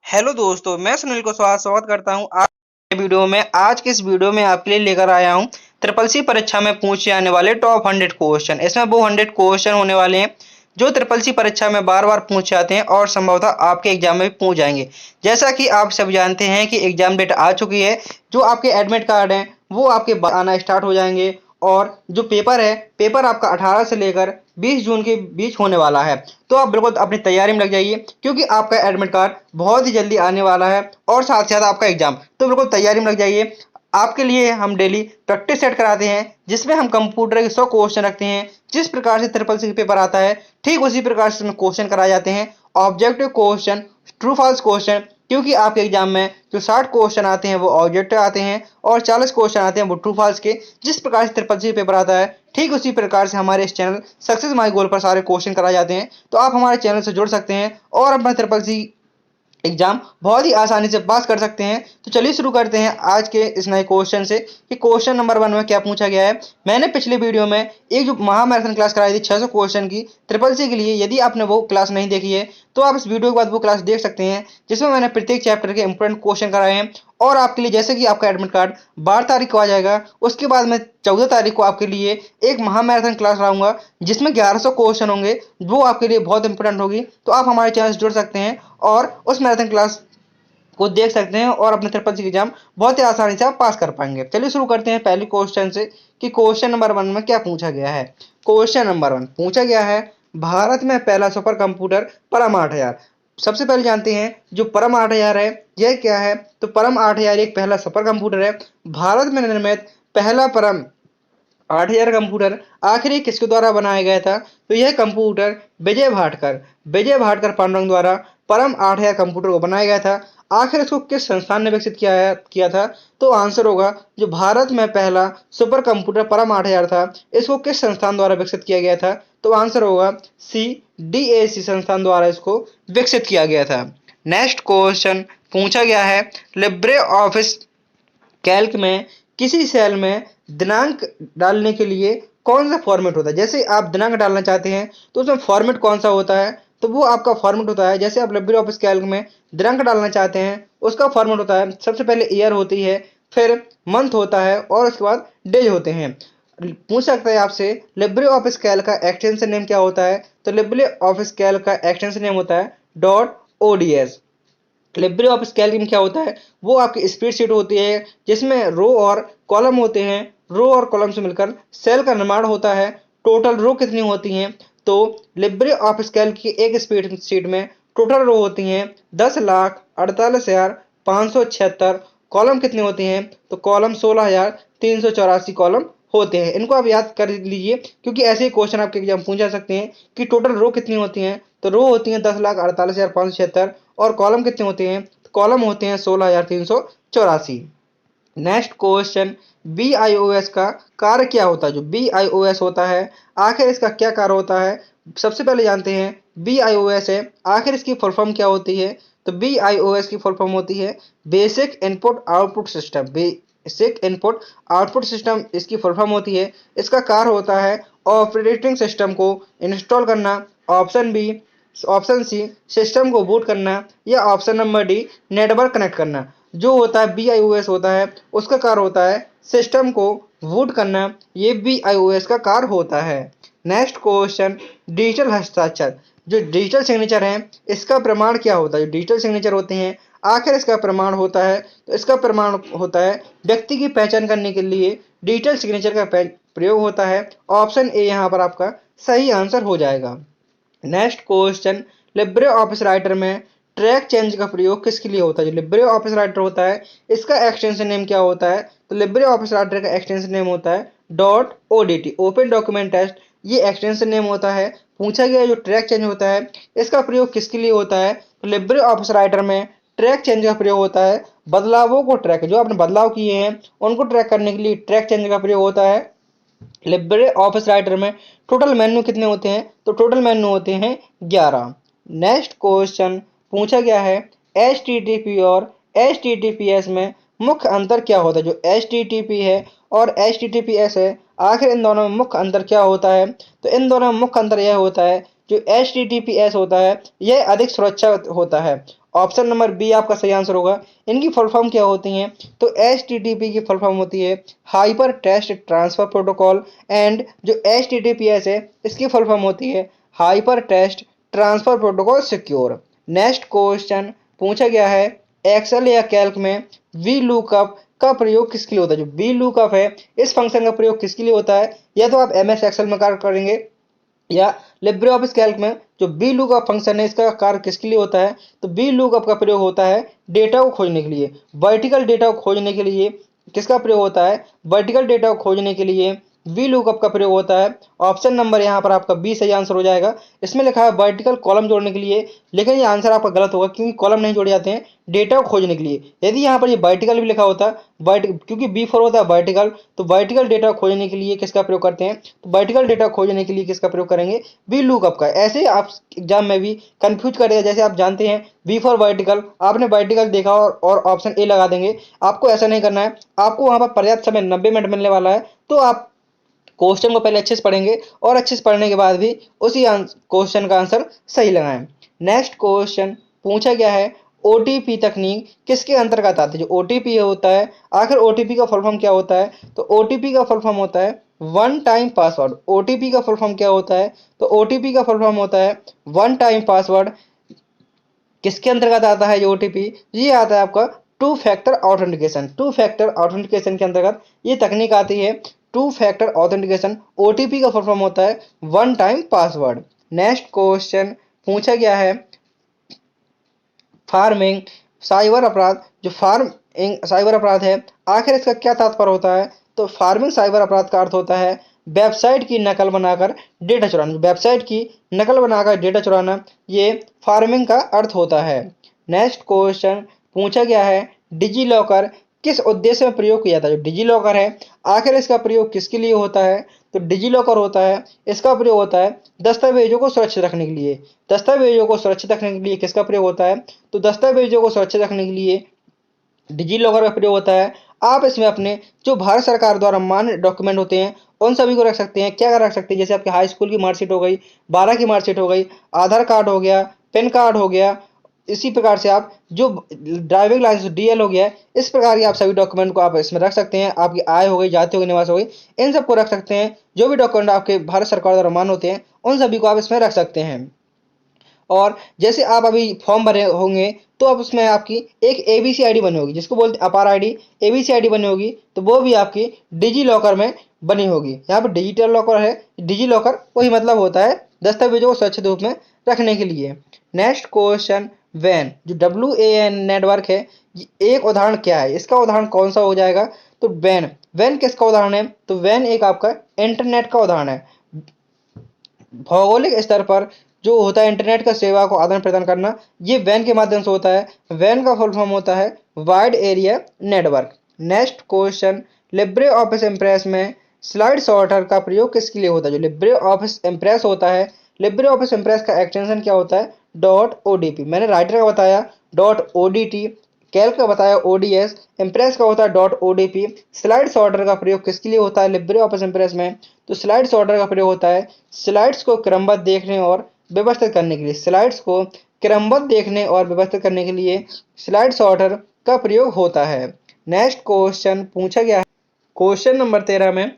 Hello दोस्तों, मैं सुनील को स्वागत करता हूं आज के वीडियो में। आज के इस वीडियो में आपके लिए लेकर आया हूं ट्रिपल सी परीक्षा में पूछे जाने वाले टॉप 100 क्वेश्चन। इसमें वो 100 क्वेश्चन होने वाले हैं जो ट्रिपल सी परीक्षा में बार बार पूछे जाते हैं और संभवतः आपके एग्जाम में भी पूछ जाएंगे। जैसा कि आप सब जानते हैं कि एग्जाम डेट आ चुकी है। जो आपके एडमिट कार्ड हैं वो आपके आना स्टार्ट हो जाएंगे और जो पेपर आपका 18 से लेकर 20 जून के बीच होने वाला है। तो आप बिल्कुल अपनी तैयारी में लग जाइए क्योंकि आपका एडमिट कार्ड बहुत ही जल्दी आने वाला है और साथ ही साथ आपका एग्जाम। तो बिल्कुल तैयारी में लग जाइए। आपके लिए हम डेली प्रैक्टिस सेट कराते हैं जिसमें हम कंप्यूटर के 100 क्वेश्चन रखते हैं। जिस प्रकार से ट्रिपल सी पेपर आता है ठीक उसी प्रकार से इसमें क्वेश्चन कराए जाते हैं। Objective question, true false question, क्योंकि आपके एग्जाम में जो 60 क्वेश्चन आते हैं वो ऑब्जेक्टिव आते हैं और 40 क्वेश्चन आते हैं वो ट्रू फॉल्स के। जिस प्रकार से ट्रिपल सी पेपर आता है ठीक उसी प्रकार से हमारे इस चैनल सक्सेस माई गोल पर सारे क्वेश्चन कराए जाते हैं। तो आप हमारे चैनल से जुड़ सकते हैं और अपना ट्रिपल सी एग्जाम बहुत ही आसानी से पास कर सकते हैं। तो चलिए शुरू करते हैं आज के इस नए क्वेश्चन से कि क्वेश्चन नंबर 1 में क्या पूछा गया है। मैंने पिछले वीडियो में एक जो महामैराथन क्लास कराई थी 600 क्वेश्चन की ट्रिपल सी के लिए। यदि आपने वो क्लास नहीं देखी है तो आप इस वीडियो के बाद वो क्लास देख सकते हैं जिसमें मैंने प्रत्येक चैप्टर के इंपोर्टेंट क्वेश्चन कराए हैं। और आपके लिए जैसे कि आपका एडमिट कार्ड 12 तारीख को आ जाएगा उसके बाद मैं 14 तारीख को आपके लिए एक महामैराथन क्लास लाऊंगा जिसमें 1100 क्वेश्चन होंगे। वो आपके लिए बहुत इंपॉर्टेंट होगी। तो आप हमारे चैनल से जुड़ सकते हैं और उस मैराथन क्लास को देख सकते हैं और अपने ट्रिपल सी एग्जाम बहुत ही आसानी से आप पास कर पाएंगे। चलिए शुरू करते हैं पहले क्वेश्चन से कि क्वेश्चन नंबर 1 में क्या पूछा गया है। क्वेश्चन नंबर 1 पूछा गया है, भारत में पहला सुपर कंप्यूटर परम 8000। सबसे पहले जानते हैं जो परम 8000 है यह क्या है। तो परम 8000 एक पहला सुपर कंप्यूटर है। भारत में निर्मित पहला परम 8000 कंप्यूटर आखिर ये किसके द्वारा बनाया गया था। तो यह कंप्यूटर विजय भाटकर पांडुरंग द्वारा परम 8000 कंप्यूटर को बनाया गया था। आखिर इसको किस संस्थान ने विकसित किया था। तो आंसर होगा जो भारत में पहला सुपर कंप्यूटर परम 8000 था इसको किस संस्थान द्वारा विकसित किया गया था। तो आंसर होगा सी, DAC संस्थान द्वारा इसको विकसित किया गया था। नेक्स्ट क्वेश्चन पूछा गया है, लिब्रे ऑफिस कैल्क में किसी सेल में दिनांक डालने के लिए कौन सा फॉर्मेट होता है। जैसे आप दिनांक डालना चाहते हैं तो उसमें फॉर्मेट कौन सा होता है। तो वो आपका फॉर्मेट होता है, जैसे आप लिब्रे ऑफिस कैल्क में दिनांक डालना चाहते हैं उसका फॉर्मेट होता है, सबसे पहले ईयर होती है, फिर मंथ होता है और उसके बाद डेज होते हैं। पूछ सकता है आपसे लिब्रे ऑफिस कैल्क का एक्सटेंशन नेम क्या होता है। तो लिब्रे ऑफिस कैल्क का एक्सटेंशन नेम होता है .ods। लिब्रे ऑफिस कैल्क में क्या होता है, वो आपकी स्प्रेडशीट होती है जिसमें रो और कॉलम होते हैं। रो और कॉलम से मिलकर सेल का निर्माण होता है। टोटल रो कितनी होती हैं। तो लिब्रे ऑफिस कैल्क की एक स्प्रेडशीट में टोटल रो होती हैं 10,48,576। कॉलम कितने होते हैं। तो कॉलम 16,384 कॉलम होते हैं। इनको आप याद कर लीजिए क्योंकि ऐसे ही क्वेश्चन आपके एग्जाम पूछ जा सकते हैं कि टोटल रो कितनी होती हैं। तो रो होती हैं 10,48,576 और कॉलम कितने होते हैं। कॉलम होते हैं 16,384। नेक्स्ट क्वेश्चन, BIOS का कार्य क्या होता है। जो BIOS होता है आखिर इसका क्या कार्य होता है। सबसे पहले जानते हैं BIOS है आखिर इसकी फुल फॉर्म क्या होती है। तो BIOS की फुल फॉर्म होती है basic input output system. Basic input output system इसकी फुल फॉर्म होती है। इसका कार्य होता है ऑपरेटिंग सिस्टम को इंस्टॉल करना। ऑप्शन सी सिस्टम को बूट करना या option number D network connect करना। जो होता है BIOS होता है उसका कार्य होता है सिस्टम को बूट करना। ये BIOS का कार्य होता है। नेक्स्ट क्वेश्चन, डिजिटल हस्ताक्षर जो डिजिटल सिग्नेचर है इसका प्रमाण क्या होता है। जो डिजिटल सिग्नेचर होते हैं आखिर इसका प्रमाण होता है। तो इसका प्रमाण होता है व्यक्ति की पहचान करने के लिए डिजिटल सिग्नेचर का प्रयोग होता है। ऑप्शन ए यहाँ पर आपका सही आंसर हो जाएगा। Next question, Libre office writer में ट्रैक चेंज का प्रयोग किसके लिए होता है। जो लिब्रे ऑफिस राइटर होता है इसका एक्सटेंशन नेम क्या होता है। तो लिब्रे ऑफिस राइटर का एक्सटेंशन नेम होता है .odt, ओपन डॉक्यूमेंट टेस्ट। ये एक्सटेंशन नेम होता है। पूछा गया जो ट्रैक चेंज होता है इसका प्रयोग किसके लिए होता है। तो लिब्रे ऑफिस राइटर में ट्रैक चेंज का प्रयोग होता है बदलावों को ट्रैक, जो आपने बदलाव किए हैं उनको ट्रैक करने के लिए ट्रैक चेंज का प्रयोग होता है। लिब्रे ऑफिस राइटर में टोटल मेन्यू कितने होते हैं। तो टोटल मेन्यू होते हैं 11। नेक्स्ट क्वेश्चन पूछा गया है, HTTP और HTTPS में मुख्य अंतर क्या होता है। जो HTTP है और HTTPS है आखिर इन दोनों में मुख्य अंतर क्या होता है। तो इन दोनों में मुख्य अंतर यह होता है जो HTTPS होता है यह अधिक सुरक्षा होता है ऑप्शन नंबर बी आपका सही आंसर होगा। इनकी फुल फॉर्म क्या होती हैं? तो HTTP की फुल फॉर्म होती है hyper text transfer protocol, and जो HTTPS है इसकी फुल फॉर्म होती है hyper text transfer protocol secure. Next question पूछा गया है, एक्सेल या कैल्क में वी लुकअप का प्रयोग किसके लिए होता है? जो वी लुकअप है इस फंक्शन का प्रयोग किसके लिए होता है? या तो आप MS एक्सेल में कार्य करेंगे या लिब्रे ऑफिस कैल्क में जो बी लुकअप फंक्शन है इसका कार्य किसके लिए होता है? तो बी लुकअप का प्रयोग होता है डेटा को खोजने के लिए, वर्टिकल डेटा को खोजने के लिए। किसका प्रयोग होता है? वर्टिकल डेटा को खोजने के लिए वी लुकअप का प्रयोग होता है। ऑप्शन नंबर यहाँ पर आपका बी सही आंसर हो जाएगा। इसमें लिखा है वर्टिकल कॉलम जोड़ने के लिए, लेकिन ये आंसर आपका गलत होगा क्योंकि कॉलम नहीं जोड़े जाते हैं डेटा को खोजने के लिए। यदि यहाँ पर ये वर्टिकल भी लिखा होता, क्योंकि B4 होता है वर्टिकल, तो वर्टिकल डेटा खोजने के लिए किसका प्रयोग करते हैं? तो वर्टिकल डेटा खोजने के लिए किसका प्रयोग करेंगे? वी लुकअप का। ऐसे आप एग्जाम में भी कंफ्यूज करेगा, जैसे आप जानते हैं बी फॉर वर्टिकल, आपने वर्टिकल देखा और ऑप्शन ए लगा देंगे। आपको ऐसा नहीं करना है, आपको वहां पर पर्याप्त समय 90 मिनट मिलने वाला है, तो आप क्वेश्चन को पहले अच्छे से पढ़ेंगे और अच्छे से पढ़ने के बाद भी उसी क्वेश्चन का आंसर सही लगाएं। नेक्स्ट क्वेश्चन पूछा गया है, OTP तकनीक किसके अंतर्गत आती है? जो OTP होता है, आखिर OTP का फुल फॉर्म क्या होता है? तो OTP का फुल फॉर्म होता है वन टाइम पासवर्ड। OTP का फुल फॉर्म क्या होता है? तो OTP का फुल फॉर्म होता है वन टाइम पासवर्ड। किसके अंतर्गत आता है जो OTP? ये आता है आपका two factor authentication. Two factor authentication के अंतर्गत ये तकनीक आती है, टू फैक्टर ऑथेंटिकेशन। OTP का फुल फॉर्म होता है one time password. Next question पूछा गया है, फार्मिंग साइबर अपराध। जो फार्मिंग साइबर अपराध है, आखिर इसका क्या तात्पर्य होता है? तो फार्मिंग साइबर अपराध का अर्थ होता है वेबसाइट की नकल बनाकर डेटा चुराना। वेबसाइट की नकल बनाकर डेटा चुराना, ये फार्मिंग का अर्थ होता है। नेक्स्ट क्वेश्चन पूछा गया है, डिजी लॉकर किस उद्देश्य में प्रयोग किया जाता है? जो डिजी लॉकर है, आखिर इसका प्रयोग किसके लिए होता है? तो डिजी लॉकर होता है, इसका प्रयोग होता है दस्तावेजों को सुरक्षित रखने के लिए। दस्तावेजों को सुरक्षित रखने के लिए किसका प्रयोग होता है? तो दस्तावेजों को सुरक्षित रखने के लिए डिजी लॉकर का प्रयोग होता है। आप इसमें अपने जो भारत सरकार द्वारा मान्य डॉक्यूमेंट होते हैं उन सभी को रख सकते हैं। क्या रख सकते हैं? जैसे आपके हाई स्कूल की मार्कशीट हो गई, 12 की मार्कशीट हो गई, आधार कार्ड हो गया, पैन कार्ड हो गया। इसी प्रकार से आप जो ड्राइविंग लाइसेंस DL हो गया, इस प्रकार के आप सभी डॉक्यूमेंट को आप इसमें रख सकते हैं। आपकी आय हो गई, जाति हो गई, निवास हो गई, इन सबको रख सकते हैं। जो भी डॉक्यूमेंट आपके भारत सरकार द्वारा मान्य होते हैं उन सभी को आप इसमें रख सकते हैं। और जैसे आप अभी फॉर्म भरे होंगे तो अब उसमें आपकी एक ABC ID बनी होगी, जिसको बोलते हैं अपार ID। ABC ID बनी होगी तो वो भी आपकी डिजी लॉकर में बनी होगी। यहाँ पर डिजिटल लॉकर है, डिजी लॉकर वही मतलब होता है दस्तावेजों को सुरक्षित रूप में रखने के लिए। नेक्स्ट क्वेश्चन, वैन। जो WAN नेटवर्क है, एक उदाहरण क्या है? इसका उदाहरण कौन सा हो जाएगा? तो वैन। वैन किसका उदाहरण है? तो वैन एक आपका इंटरनेट का उदाहरण है। भौगोलिक स्तर पर जो होता है इंटरनेट का सेवा को आदान प्रदान करना, ये वैन के माध्यम से होता है। वैन का फुल फॉर्म होता है wide area network. Next question, Libre Office Impress में स्लाइड सॉर्टर का प्रयोग किसके लिए होता है? जो लिब्रे ऑफिस इम्प्रेस होता है, लिब्रे ऑफिस इम्प्रेस का एक्सटेंशन क्या होता है? .odp। मैंने राइटर का बताया .odt, कैल्क का बताया ODS, इम्प्रेस का होता है .odp। स्लाइड सॉर्टर का प्रयोग किसके लिए होता है लिब्रे ऑफिस इम्प्रेस में? तो स्लाइड सॉर्टर का प्रयोग होता है स्लाइड्स को क्रमबद्ध देखने और व्यवस्थित करने के लिए। स्लाइड्स को क्रमबद्ध देखने और व्यवस्थित करने के लिए स्लाइड सॉर्टर का प्रयोग होता है। नेक्स्ट क्वेश्चन पूछा गया है, क्वेश्चन नंबर 13 में,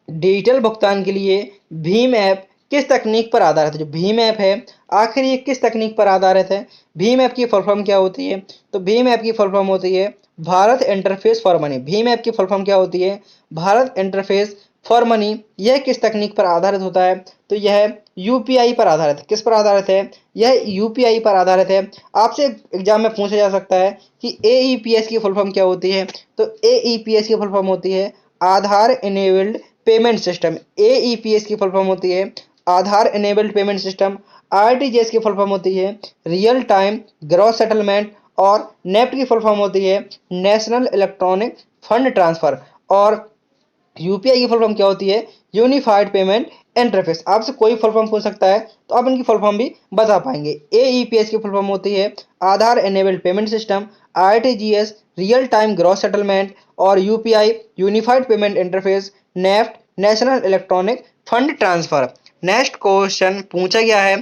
डिजिटल भुगतान के लिए भीम ऐप किस तकनीक पर आधारित है? जो भीम ऐप है, आखिर ये किस तकनीक पर आधारित है? भीम ऐप की फुल फॉर्म क्या होती है? तो भीम ऐप की फुल फॉर्म होती है Bharat interface for money. Bhim app की फुल फॉर्म क्या होती है? Bharat interface for money. यह किस तकनीक पर आधारित होता है? तो यह UPI पर आधारित है। किस पर आधारित है? यह UPI पर आधारित है। आपसे एग्जाम में पूछा जा सकता है कि AEPS की फुल फॉर्म क्या होती है? तो AEPS की फुल फॉर्म होती है Aadhaar enabled payment system. AEPS की फुल फॉर्म होती है Aadhaar enabled payment system. RTGS की फुल फॉर्म होती है रियल टाइम ग्रॉस सेटलमेंट। और नेफ्ट की फुल फॉर्म होती है नेशनल इलेक्ट्रॉनिक फंड ट्रांसफर। और UPI की फुल फॉर्म क्या होती है? Unified payment interface. आपसे कोई फुल फॉर्म पूछ सकता है तो आप इनकी फुल फॉर्म भी बता पाएंगे। AEPS की फुल फॉर्म होती है Aadhaar enabled payment system. RTGS real time gross settlement. और UPI unified payment interface. NEFT national electronic fund transfer. Next question पूछा गया है,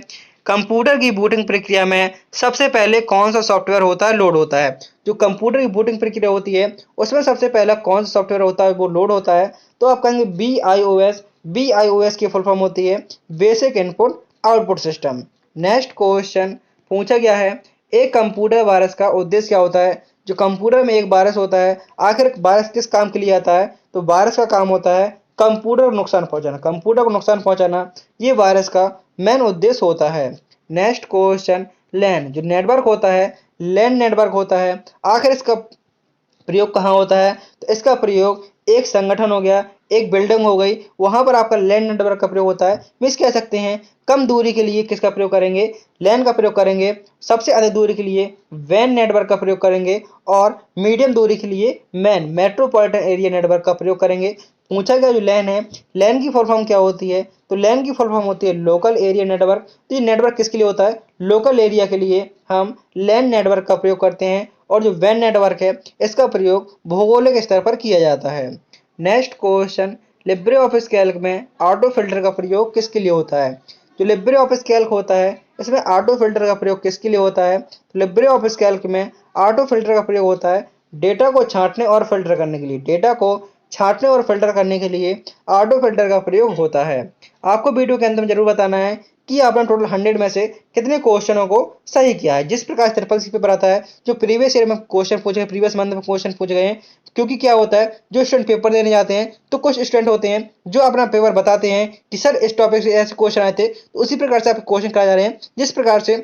कंप्यूटर की बूटिंग प्रक्रिया में सबसे पहले कौन सा सॉफ्टवेयर होता है, लोड होता है। जो कंप्यूटर की बूटिंग प्रक्रिया होती है उसमें सबसे पहला कौन सा सॉफ्टवेयर होता है, वो लोड होता है। तो आप कहेंगे BIOS। BIOS की फुल फॉर्म होती है basic input output system. Next question पूछा गया है, एक कंप्यूटर वायरस का उद्देश्य क्या होता है। जो कंप्यूटर में एक वायरस होता है, आखिर वायरस किस काम के लिए आता है, तो वायरस का काम होता है कंप्यूटर को नुकसान पहुंचाना। कंप्यूटर को नुकसान पहुंचाना ये वायरस का मेन उद्देश्य होता है। नेक्स्ट क्वेश्चन, लैन जो नेटवर्क होता है, लैन नेटवर्क होता है, आखिर इसका प्रयोग कहाँ होता है, तो इसका प्रयोग एक संगठन हो गया, एक बिल्डिंग हो गई, वहां पर आपका लैन नेटवर्क का प्रयोग होता है। मिस कह सकते हैं कम दूरी के लिए किसका प्रयोग करेंगे, लैन का प्रयोग करेंगे। सबसे अधिक दूरी के लिए वैन नेटवर्क का प्रयोग करेंगे और मीडियम दूरी के लिए मैन मेट्रोपॉलिटन एरिया नेटवर्क का प्रयोग करेंगे। पूछा गया जो लैन है, लैन की फुल फॉर्म क्या होती है, तो लैन की फुल फॉर्म होती है लोकल एरिया नेटवर्क। तो ये नेटवर्क किसके लिए होता है, लोकल एरिया के लिए हम लैन नेटवर्क का प्रयोग करते हैं। और जो वैन नेटवर्क है इसका प्रयोग भौगोलिक स्तर पर किया जाता है। Next question, Libre office Calc में ऑटो फिल्टर का प्रयोग किसके लिए होता है। जो लिब्रे ऑफिस कैल्क होता है इसमें ऑटो फिल्टर का प्रयोग किसके लिए होता है, तो लिब्रे ऑफिस कैल्क में ऑटो फिल्टर का प्रयोग होता है डेटा को छांटने और फिल्टर करने के लिए। डेटा को छांटने और फिल्टर करने के लिए ऑटो फिल्टर का प्रयोग होता है। आपको वीडियो के अंत में जरूर बताना है कि आपने टोटल 100 में से कितने क्वेश्चनों को सही किया है। जिस प्रकार ट्रिपल सी पेपर आता है, जो प्रीवियस ईयर में क्वेश्चन पूछे गए, प्रीवियस मंथ में क्वेश्चन पूछे गए हैं। क्योंकि क्या होता है, जो स्टूडेंट पेपर देने जाते हैं तो कुछ स्टूडेंट होते हैं जो अपना पेपर बताते हैं कि सर इस टॉपिक से ऐसे क्वेश्चन आए थे, तो उसी प्रकार से आपके क्वेश्चन कराए जा रहे हैं जिस प्रकार से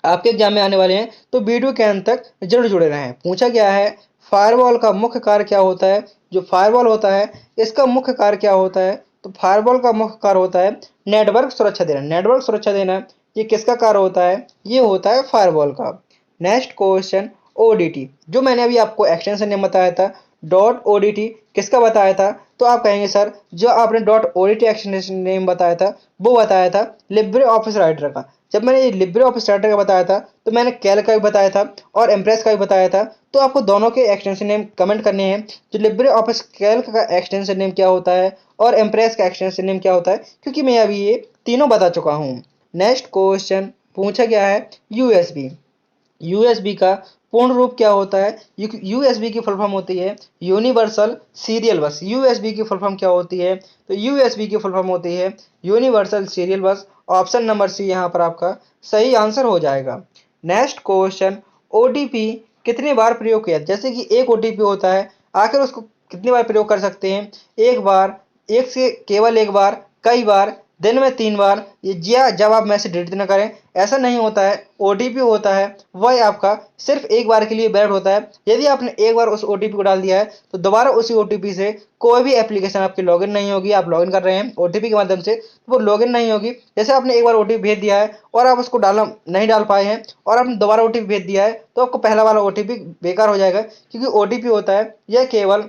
आपके एग्जाम में आने वाले हैं। तो वीडियो के अंत तक जरूर जुड़े रहें। पूछा गया है, फायरवॉल का मुख्य कार्य क्या होता है। जो फायरवॉल होता है इसका मुख्य कार्य क्या होता है, तो फायरवॉल का मुख्य कार्य होता है नेटवर्क सुरक्षा देना। नेटवर्क सुरक्षा देना ये किसका कार्य होता है, ये होता है फायरवॉल का। नेक्स्ट क्वेश्चन, ओडीटी जो मैंने अभी आपको एक्सटेंशन नेम बताया था, डॉट ओडीटी किसका बताया था, तो आप कहेंगे सर जो आपने डॉट ओडीटी एक्सटेंशन नेम बताया था वो बताया था लिब्रे ऑफिस राइटर का। जब मैंने ये लिब्रे ऑफिस राइटर का बताया था तो मैंने कैल्क का भी बताया था और इम्प्रेस का भी बताया था। तो आपको दोनों के एक्सटेंशन नेम कमेंट करने हैं। जो लिब्रे ऑफिस कैल्क का एक्सटेंशन नेम क्या होता है और इम्प्रेस का एक्सटेंशन नेम क्या होता है, क्योंकि मैं अभी ये तीनों बता चुका हूँ। नेक्स्ट क्वेश्चन पूछा गया है, यूएसबी। यूएसबी का पूर्ण रूप क्या होता है। यूएसबी की फुल फॉर्म होती है यूनिवर्सल सीरियल बस। यूएसबी की फुल फॉर्म क्या होती है, तो यूएसबी की फुल फॉर्म होती है universal serial bus. Option number C यहाँ पर आपका सही आंसर हो जाएगा। नेक्स्ट क्वेश्चन, ओटीपी कितने बार प्रयोग किया, जैसे कि एक ओटीपी होता है, आखिर उसको कितनी बार प्रयोग कर सकते हैं, एक बार, एक से केवल एक बार, कई बार, दिन में 3 बार, या जब आप मैसेज डिलीट न करें। ऐसा नहीं होता है। ओटीपी होता है वह आपका सिर्फ एक बार के लिए वैलिड होता है। यदि आपने एक बार उस ओटीपी को डाल दिया है तो दोबारा उसी ओटीपी से कोई भी एप्लीकेशन आपकी लॉगिन नहीं होगी। आप लॉगिन कर रहे हैं ओटीपी के माध्यम से, तो वो लॉगिन नहीं होगी। जैसे आपने एक बार ओटीपी भेज दिया है और आप उसको डालना नहीं डाल पाए हैं और आपने दोबारा ओटीपी भेज दिया है, तो आपको पहला वाला ओटीपी बेकार हो जाएगा। क्योंकि ओटीपी होता है यह केवल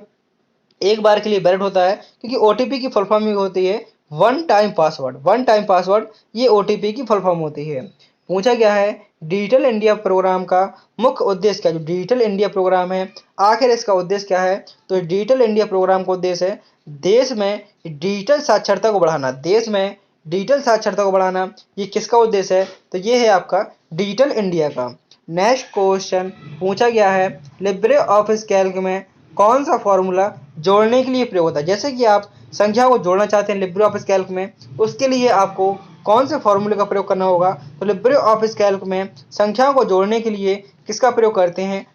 एक बार के लिए वैलिड होता है। क्योंकि ओटीपी की फुल फॉर्म ही होती है one time password. One time password ये ओटीपी की फुल फॉर्म होती है। पूछा गया है, डिजिटल इंडिया प्रोग्राम का मुख्य उद्देश्य क्या। जो डिजिटल इंडिया प्रोग्राम है आखिर इसका उद्देश्य क्या है, तो डिजिटल इंडिया प्रोग्राम का उद्देश्य है देश में डिजिटल साक्षरता को बढ़ाना। देश में डिजिटल साक्षरता को बढ़ाना ये किसका उद्देश्य है, तो ये है आपका डिजिटल इंडिया का। नेक्स्ट क्वेश्चन पूछा गया है, लिब्रे ऑफिस कैल्क में कौन सा फॉर्मूला जोड़ने के लिए प्रयोग होता है। जैसे कि आप संख्या को जोड़ना चाहते हैं लिब्रे ऑफिस कैल्क में, उसके लिए आपको कौन से फॉर्मूले का प्रयोग करना होगा, तो लिब्रे ऑफिस कैल्क में संख्याओं को जोड़ने के लिए किसका प्रयोग करते हैं,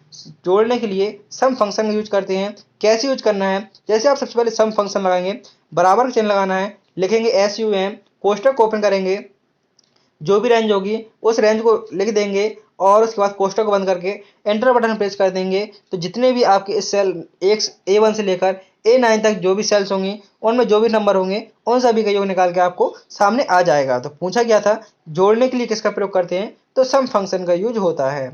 जोड़ने के लिए सम फंक्शन यूज करते हैं। कैसे यूज करना है, जैसे आप सबसे पहले सम फंक्शन लगाएंगे, बराबर का चिन्ह लगाना है, लिखेंगे SUM, कोष्टक ओपन करेंगे, जो भी रेंज होगी उस रेंज को लिख देंगे और उसके बाद कोष्टक को बंद करके एंटर बटन प्रेस कर देंगे। तो जितने भी आपके इस सेल A1 से लेकर A9 तक जो भी सेल्स होंगी उनमें जो भी नंबर होंगे उन सभी का योग निकाल के आपको सामने आ जाएगा। तो पूछा गया था जोड़ने के लिए किसका प्रयोग करते हैं, तो सम फंक्शन का यूज होता है।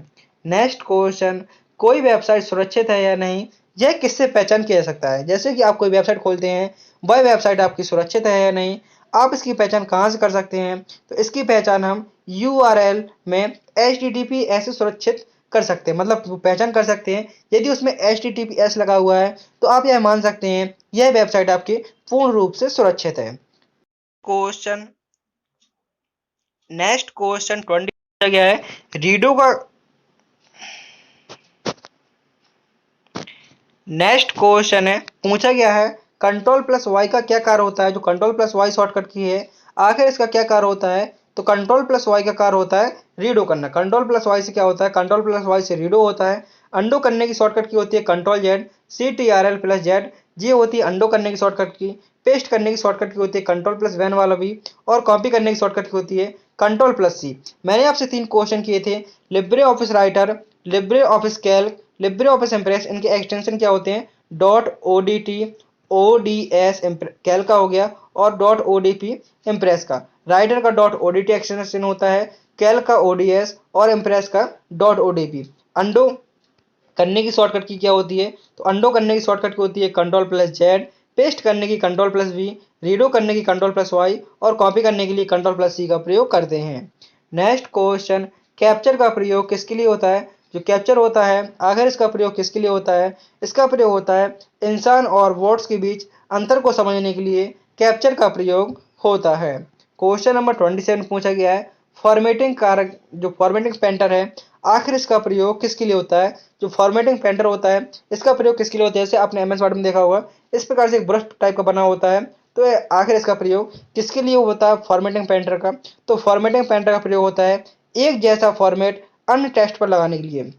नेक्स्ट क्वेश्चन, कोई वेबसाइट सुरक्षित है या नहीं, यह किससे पहचान किया जा सकता है। जैसे कि आप कोई वेबसाइट खोलते हैं, वह वेबसाइट आपकी सुरक्षित है या नहीं, आप इसकी पहचान कहाँ से कर सकते हैं, तो इसकी पहचान हम URL में HTTP ऐसे सुरक्षित कर सकते हैं। मतलब पहचान कर सकते हैं यदि उसमें HTTPS लगा हुआ है तो आप यह मान सकते हैं यह वेबसाइट आपकी पूर्ण रूप से सुरक्षित है। क्वेश्चन नेक्स्ट क्वेश्चन 20 पूछा गया है रीडो का। नेक्स्ट क्वेश्चन है पूछा गया है कंट्रोल प्लस वाई का क्या कार्य होता है। जो कंट्रोल प्लस वाई शॉर्टकट की है आखिर इसका क्या कार्य होता है। तो कंट्रोल प्लस वाई का कार्य होता है रीडो करना। कंट्रोल प्लस वाई से क्या होता है, कंट्रोल प्लस वाई से रीडो होता है। अंडो करने की शॉर्टकट की होती है control Z, CTRL plus Z, ये होती है अंडो करने की शॉर्टकट की। पेस्ट करने की शॉर्टकट की होती है कंट्रोल प्लस वैन वाला भी, और कॉपी करने की शॉर्टकट की होती है कंट्रोल प्लस सी। मैंने आपसे 3 क्वेश्चन किए थे, Libre office writer, Libre office Calc, Libre office Impress, इनके एक्सटेंशन क्या होते हैं .odt, ODS कैल्क का हो गया, और .odp इम्प्रेस का। राइटर का .odt एक्सटेंशन होता है, कैल्क का ODS, और इम्प्रेस का .odp। अंडो करने की शॉर्टकट की क्या होती है, तो अंडो करने की शॉर्टकट की होती है कंट्रोल प्लस जेड, पेस्ट करने की कंट्रोल प्लस वी, रीडो करने की कंट्रोल प्लस वाई, और कॉपी करने के लिए कंट्रोल प्लस सी का प्रयोग करते हैं। नेक्स्ट क्वेश्चन कैप्चर का प्रयोग किसके लिए होता है। जो कैप्चर होता है आखिर इसका प्रयोग किसके लिए होता है। इसका प्रयोग होता है इंसान और बोट्स के बीच अंतर को समझने के लिए कैप्चर का प्रयोग होता है। क्वेश्चन नंबर 27 पूछा गया है फॉर्मेटिंग कारक, जो फॉर्मेटिंग पेंटर है आखिर इसका प्रयोग किसके लिए होता है। जो फॉर्मेटिंग पेंटर होता है इसका प्रयोग किसके लिए होता है, जैसे आपने MS वर्ड में देखा होगा इस प्रकार से एक ब्रश टाइप का बना होता है, तो आखिर इसका प्रयोग किसके लिए होता है फॉर्मेटिंग पेंटर का। तो फॉर्मेटिंग पेंटर का प्रयोग होता है एक जैसा फॉर्मेट अन्य टेक्स्ट पर लगाने के लिए।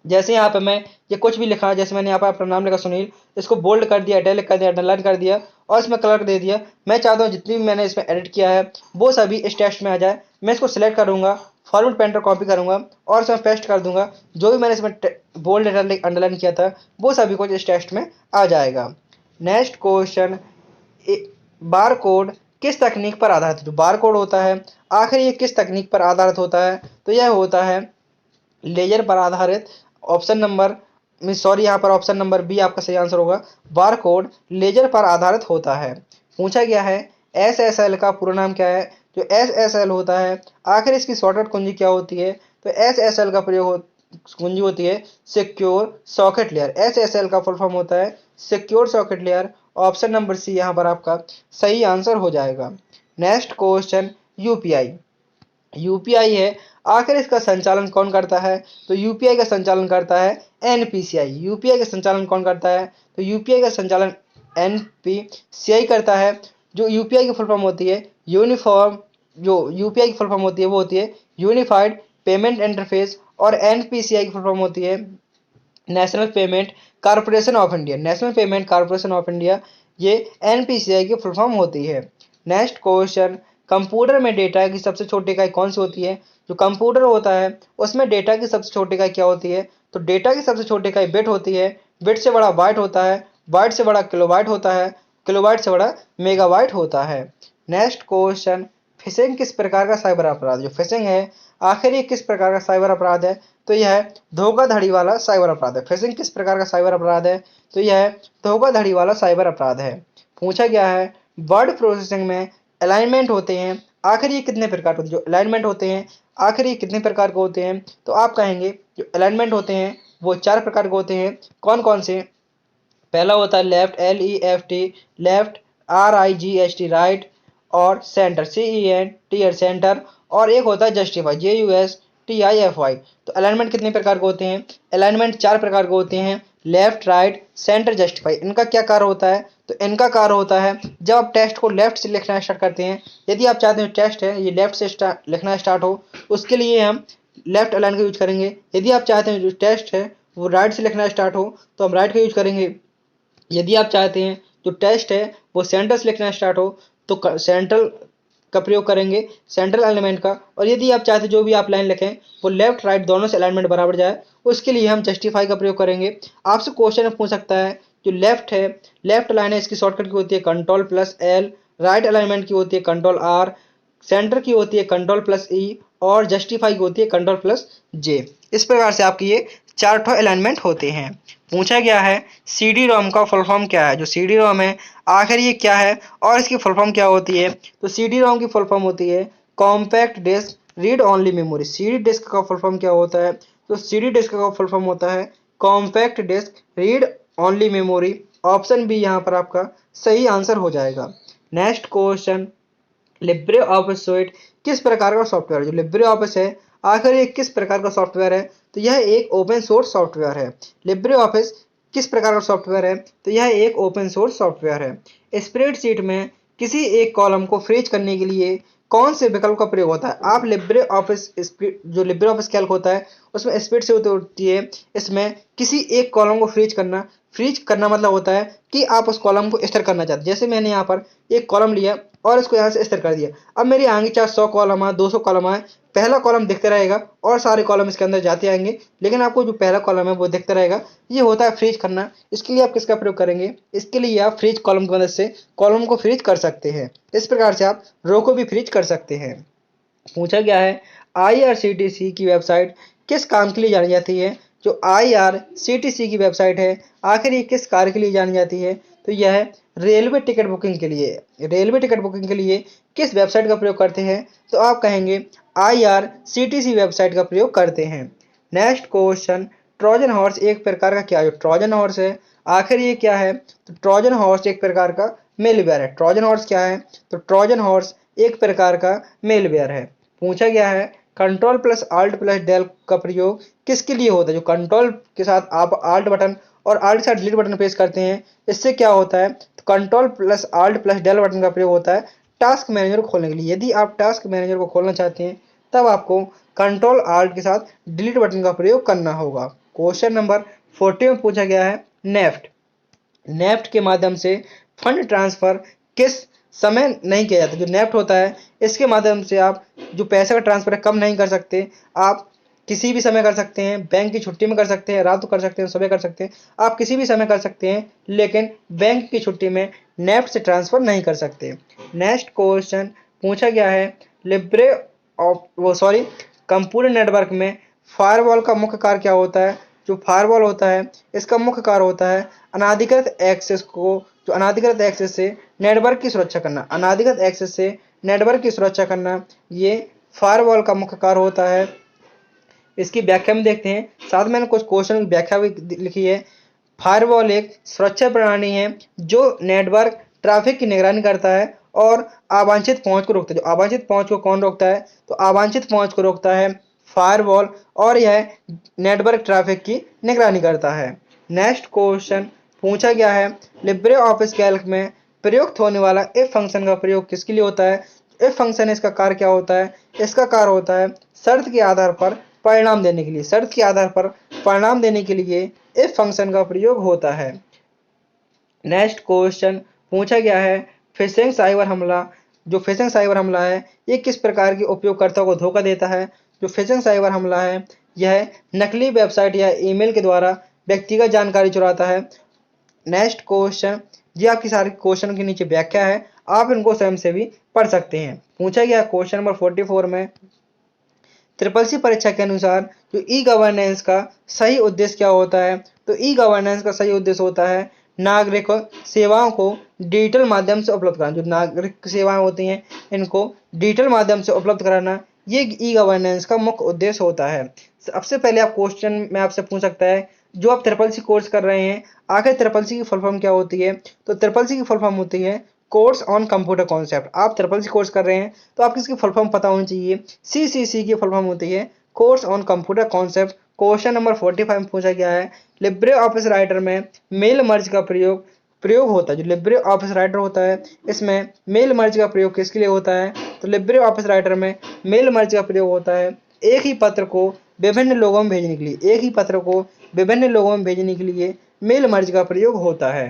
जैसे यहाँ पे मैं ये कुछ भी लिखा, जैसे मैंने यहाँ पर अपना नाम लिखा सुनील, इसको बोल्ड कर दिया, इटैलिक कर दिया, अंडरलाइन कर दिया, और इसमें कलर दे दिया। मैं चाहता हूँ जितनी भी मैंने इसमें एडिट किया है वो सभी इस टेक्स्ट में आ जाए। मैं इसको सिलेक्ट करूंगा, फॉर्मेट पेंटर कॉपी करूंगा और इसमें पेस्ट कर दूंगा। जो भी मैंने इसमें बोल्ड इटैलिक अंडरलाइन किया था वो सभी कुछ इस टेक्स्ट में आ जाएगा। नेक्स्ट क्वेश्चन बार कोड किस तकनीक पर आधारित है। जो बार कोड होता है आखिर ये किस तकनीक पर आधारित होता है, तो यह होता है लेजर पर आधारित। ऑप्शन नंबर सॉरी यहाँ पर ऑप्शन नंबर बी आपका सही आंसर होगा, बार कोड लेजर पर आधारित होता है। पूछा गया है SSL का पूरा नाम क्या है। जो SSL होता है आखिर इसकी शॉर्टकट कुंजी क्या होती है। तो SSL का प्रयोग कुंजी होती है सिक्योर सॉकेट लेयर। SSL का फुल फॉर्म होता है secure socket layer. Option number C यहाँ पर आपका सही आंसर हो जाएगा। नेक्स्ट क्वेश्चन यूपीआई है आखिर इसका संचालन कौन करता है। तो यूपीआई का संचालन करता है एनपीसीआई। यूपीआई का संचालन कौन करता है, तो यूपीआई का संचालन एनपीसीआई करता है। जो यूपीआई की फुल फॉर्म होती है यूनिफॉर्म, जो यूपीआई की फुल फॉर्म होती है वो होती है यूनिफाइड पेमेंट इंटरफेस, और एनपीसीआई की फुल फॉर्म होती है national payment corporation of India. National payment corporation of India ये एनपीसीआई की फुल फॉर्म होती है। नेक्स्ट क्वेश्चन कंप्यूटर में डेटा की सबसे छोटी इकाई कौन सी होती है। जो कंप्यूटर होता है उसमें डेटा की सबसे छोटी इकाई क्या होती है। तो डेटा की सबसे छोटी इकाई बिट होती है। बिट से बड़ा बाइट होता है, बाइट से बड़ा किलोबाइट होता है, किलोबाइट से बड़ा मेगाबाइट होता है। नेक्स्ट क्वेश्चन फिशिंग किस प्रकार का साइबर अपराध। जो फिशिंग है आखिर ये किस प्रकार का साइबर अपराध है, तो यह धोखाधड़ी वाला साइबर अपराध है। फिशिंग किस प्रकार का साइबर अपराध है, तो यह धोखाधड़ी वाला साइबर अपराध है। पूछा गया है वर्ड प्रोसेसिंग में अलाइनमेंट होते हैं आखिर ये कितने प्रकार के होते हैं। जो अलाइनमेंट होते हैं आखिर ये कितने प्रकार के होते हैं, तो आप कहेंगे जो अलाइनमेंट होते हैं वो 4 प्रकार के होते हैं। कौन कौन से, पहला होता है left LEFT left, RIGHT right, और सेंटर CENTR सेंटर, और एक होता है जस्टिफाई JUSTIFY। तो अलाइनमेंट कितने प्रकार के होते हैं, अलाइनमेंट 4 प्रकार के होते हैं लेफ्ट राइट सेंटर जस्टिफाई। इनका क्या कार्य होता है, तो इनका कार्य होता है जब आप टेक्स्ट को लेफ्ट से लिखना स्टार्ट करते हैं, यदि आप चाहते हैं टेक्स्ट है ये लेफ्ट से लिखना स्टार्ट हो उसके लिए हम लेफ्ट अलाइन का यूज करेंगे। यदि आप चाहते हैं जो टेक्स्ट है वो राइट से लिखना स्टार्ट हो तो हम राइट का यूज करेंगे। यदि आप चाहते हैं जो टेक्स्ट है वो सेंटर से लिखना स्टार्ट हो तो सेंट्रल का प्रयोग करेंगे, सेंट्रल एलिमेंट का। और यदि आप चाहते जो भी आप लाइन लिखें वो लेफ्ट राइट दोनों से अलाइनमेंट बराबर जाए उसके लिए हम जस्टिफाई का प्रयोग करेंगे। आपसे क्वेश्चन पूछ सकता है जो लेफ्ट है, लेफ्ट लाइन है इसकी शॉर्टकट की होती है control plus L, right alignment की होती है कंट्रोल R, सेंटर की होती है कंट्रोल प्लस E, और जस्टिफाई की होती है कंट्रोल प्लस J। इस प्रकार से आपकी ये 4 अलाइनमेंट होते हैं। पूछा गया है CD-ROM का फुल फॉर्म क्या है। जो CD-ROM है आखिर ये क्या है और इसकी फुल फॉर्म क्या होती है। तो CD-ROM की फुल फॉर्म होती है compact disc read only memory. CD disc का फुल फॉर्म क्या होता है, तो CD डिस्क का फुल फॉर्म होता है compact disc read only memory. Option B यहाँ पर आपका सही आंसर हो जाएगा। Next question Libre Office suite किस प्रकार का सॉफ्टवेयर है? जो लिब्रे ऑफिस है आखिर ये किस प्रकार का सॉफ्टवेयर है? तो यह एक ओपन सोर्स सॉफ्टवेयर है। लिब्रे ऑफिस किस प्रकार का सॉफ्टवेयर है? तो यह एक ओपन सोर्स सॉफ्टवेयर है। स्प्रेडशीट में किसी एक कॉलम को फ्रीज करने के लिए कौन से विकल्प का प्रयोग होता है? आप लिब्रे ऑफिस जो लिब्रे ऑफिस कैल्क होता है उसमें स्प्रेडशीट होती है। इसमें किसी एक कॉलम को फ्रीज करना मतलब होता है कि आप उस कॉलम को स्थिर करना चाहते हैं। जैसे मैंने यहाँ पर एक कॉलम लिया और इसको यहाँ से स्थिर कर दिया। अब मेरे आगे चाहे 100 कॉलम आए, 200 कॉलम आए, पहला कॉलम दिखता रहेगा और सारे कॉलम इसके अंदर जाते आएंगे, लेकिन आपको जो पहला कॉलम है वो दिखता रहेगा। ये होता है फ्रीज करना। इसके लिए आप किसका प्रयोग करेंगे? इसके लिए आप फ्रीज कॉलम की मदद से कॉलम को फ्रीज कर सकते हैं। इस प्रकार से आप रो को भी फ्रीज कर सकते हैं। पूछा गया है आईआरसीटीसी की वेबसाइट किस काम के लिए जानी जाती है? जो आईआरसीटीसी की वेबसाइट है आखिर ये किस कार्य के लिए जानी जाती है? तो यह है रेलवे टिकट बुकिंग के लिए। रेलवे टिकट बुकिंग के लिए किस वेबसाइट का प्रयोग करते हैं? तो आप कहेंगे आईआरसीटीसी वेबसाइट का प्रयोग करते हैं। नेक्स्ट क्वेश्चन, ट्रोजन हॉर्स एक प्रकार का क्या है? जो ट्रोजन हॉर्स है आखिर ये क्या है? तो ट्रोजन हॉर्स एक प्रकार का मेलवेयर है। ट्रोजन हॉर्स क्या है? तो ट्रोजन हॉर्स एक प्रकार का मेलवेयर है। पूछा गया है control plus alt plus del का प्रयोग किसके लिए होता है? जो कंट्रोल के साथ आप आल्ट बटन और आल्ट के साथ डिलीट बटन प्रेस करते हैं, इससे क्या होता है? तो control plus alt plus del button का प्रयोग होता है टास्क मैनेजर को खोलने के लिए। यदि आप टास्क मैनेजर को खोलना चाहते हैं तब आपको कंट्रोल आल्ट के साथ डिलीट बटन का प्रयोग करना होगा। क्वेश्चन नंबर 40 में पूछा गया है नेफ्ट। नेफ्ट के माध्यम से फंड ट्रांसफर किस समय नहीं किया जाता? जो नेफ्ट होता है इसके माध्यम से आप जो पैसे का ट्रांसफर है कम नहीं कर सकते। आप किसी भी समय कर सकते हैं, बैंक की छुट्टी में कर सकते हैं, रात को कर सकते हैं, सुबह कर सकते हैं, आप किसी भी समय कर सकते हैं, लेकिन बैंक की छुट्टी में नेफ्ट से ट्रांसफर नहीं कर सकते। नेक्स्ट क्वेश्चन पूछा गया है लिब्रे ऑफ वो सॉरी कंप्यूटर नेटवर्क में फायरवॉल का मुख्य कार्य क्या होता है? जो फायरवॉल होता है इसका मुख्य कार्य होता है अनाधिकृत एक्सेस को जो अनाधिकृत एक्सेस से नेटवर्क की सुरक्षा करना। अनाधिकृत एक्सेस से नेटवर्क की सुरक्षा करना ये फायरवॉल का मुख्य कार्य होता है। इसकी व्याख्या में देखते हैं, साथ में मैंने कुछ क्वेश्चन की व्याख्या भी लिखी है। फायरवॉल एक सुरक्षा प्रणाली है जो नेटवर्क ट्रैफिक की निगरानी करता है और अवांछित पहुंच को रोकता है। जो अवांछित पहुंच को कौन रोकता है? तो अवांछित पहुंच को रोकता है फायरवॉल और यह नेटवर्क ट्रैफिक की निगरानी करता है। नेक्स्ट क्वेश्चन पूछा गया है लिब्रे ऑफिस कैल्क में प्रयुक्त होने वाला इफ फंक्शन का प्रयोग किसके लिए होता है? इफ फंक्शन इसका कार्य क्या होता है? इसका कार्य होता है शर्त के आधार पर परिणाम देने के लिए। शर्त के आधार पर परिणाम देने के लिए इफ फंक्शन का प्रयोग होता है। नेक्स्ट क्वेश्चन पूछा गया है फिशिंग साइबर हमला। जो फिशिंग साइबर हमला है ये किस प्रकार के उपयोगकर्ता को धोखा देता है? जो फिशिंग साइबर हमला है यह नकली वेबसाइट या ईमेल के द्वारा व्यक्तिगत जानकारी चुराता है। नेक्स्ट क्वेश्चन, ये आपकी सारी क्वेश्चन के नीचे व्याख्या है, आप इनको स्वयं से भी पढ़ सकते हैं। पूछा गया क्वेश्चन नंबर 44 में ट्रिपल सी परीक्षा के अनुसार जो ई गवर्नेंस का सही उद्देश्य क्या होता है? तो ई गवर्नेंस का सही उद्देश्य होता है नागरिक सेवाओं को डिजिटल माध्यम से उपलब्ध कराना। जो नागरिक सेवाएं होती हैं इनको डिजिटल माध्यम से उपलब्ध कराना ये ई गवर्नेंस का मुख्य उद्देश्य होता है। सबसे पहले आप क्वेश्चन में आपसे पूछ सकता है जो आप ट्रिपल सी कोर्स कर रहे हैं आखिर ट्रिपल सी की फुल फॉर्म क्या होती है? तो ट्रिपल सी की फुल फॉर्म होती है कोर्स ऑन कंप्यूटर कॉन्सेप्ट। आप ट्रिपल सी कोर्स कर रहे हैं तो आपको इसकी फुल फॉर्म पता होनी चाहिए। सीसीसी की फुल फॉर्म होती है course on computer concept. Question number 45 में पूछा गया है लिब्रे ऑफिस राइटर में मेल मर्ज का प्रयोग होता है। जो लिब्रे ऑफिस राइटर होता है इसमें मेल मर्ज का प्रयोग किसके लिए होता है? तो लिब्रे ऑफिस राइटर में मेल मर्ज का प्रयोग होता है एक ही पत्र को विभिन्न लोगों में भेजने के लिए। एक ही पत्र को विभिन्न लोगों में भेजने के लिए मेल मर्ज का प्रयोग होता है।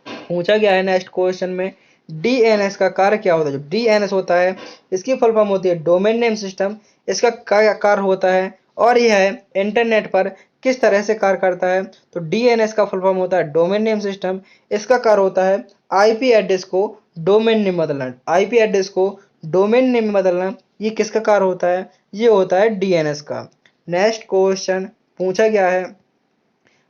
पूछा गया है नेक्स्ट क्वेश्चन में डीएनएस का कार्य क्या होता है? जो डीएनएस होता है इसकी फुल फॉर्म होती है डोमेन नेम सिस्टम। इसका कार्य होता है और यह इंटरनेट पर किस तरह से कार्य करता है? तो डीएनएस का फुल फॉर्म होता है डोमेन नेम सिस्टम। इसका कार्य होता है आईपी एड्रेस को डोमेन नेम बदलना। आईपी एड्रेस को डोमेन नेम बदलना ये किसका कार्य होता है? ये होता है डीएनएस का। नेक्स्ट क्वेश्चन पूछा गया है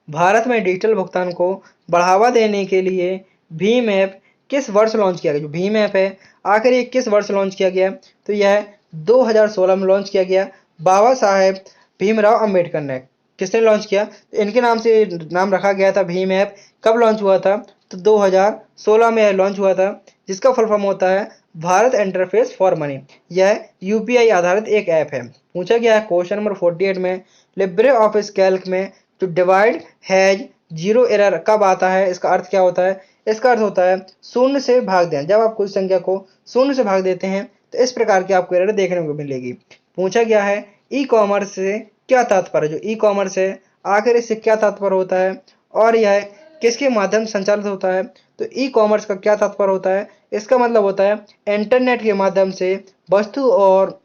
भारत में डिजिटल भुगतान को बढ़ावा देने के लिए भीम ऐप किस वर्ष लॉन्च किया गया? जो भीम ऐप है आखिर ये किस वर्ष लॉन्च किया गया? तो यह 2016 में लॉन्च किया गया। बाबा साहेब भीमराव अंबेडकर ने किसने लॉन्च किया? तो इनके नाम से नाम रखा गया था भीम ऐप। कब लॉन्च हुआ था? तो 2016 में लॉन्च हुआ था जिसका फुल फॉर्म होता है भारत इंटरफेस फॉर मनी, यह यूपीआई आधारित एक ऐप है। पूछा गया है क्वेश्चन नंबर 48 में, लिब्रे ऑफिस कैल्क में जो डिवाइड हैज जीरो एरर कब आता है, इसका अर्थ क्या होता है? इसका अर्थ होता है शून्य से भाग देना। जब आप कोई संख्या को शून्य से भाग देते हैं तो इस प्रकार की आपको एरर देखने को मिलेगी। पूछा गया है ई कॉमर्स से क्या तात्पर्य? जो ई कॉमर्स है आखिर इससे क्या तात्पर्य होता है और यह किसके माध्यम से संचालित होता है? तो ई कॉमर्स का क्या तात्पर्य होता है? इसका मतलब होता है इंटरनेट के माध्यम से वस्तु और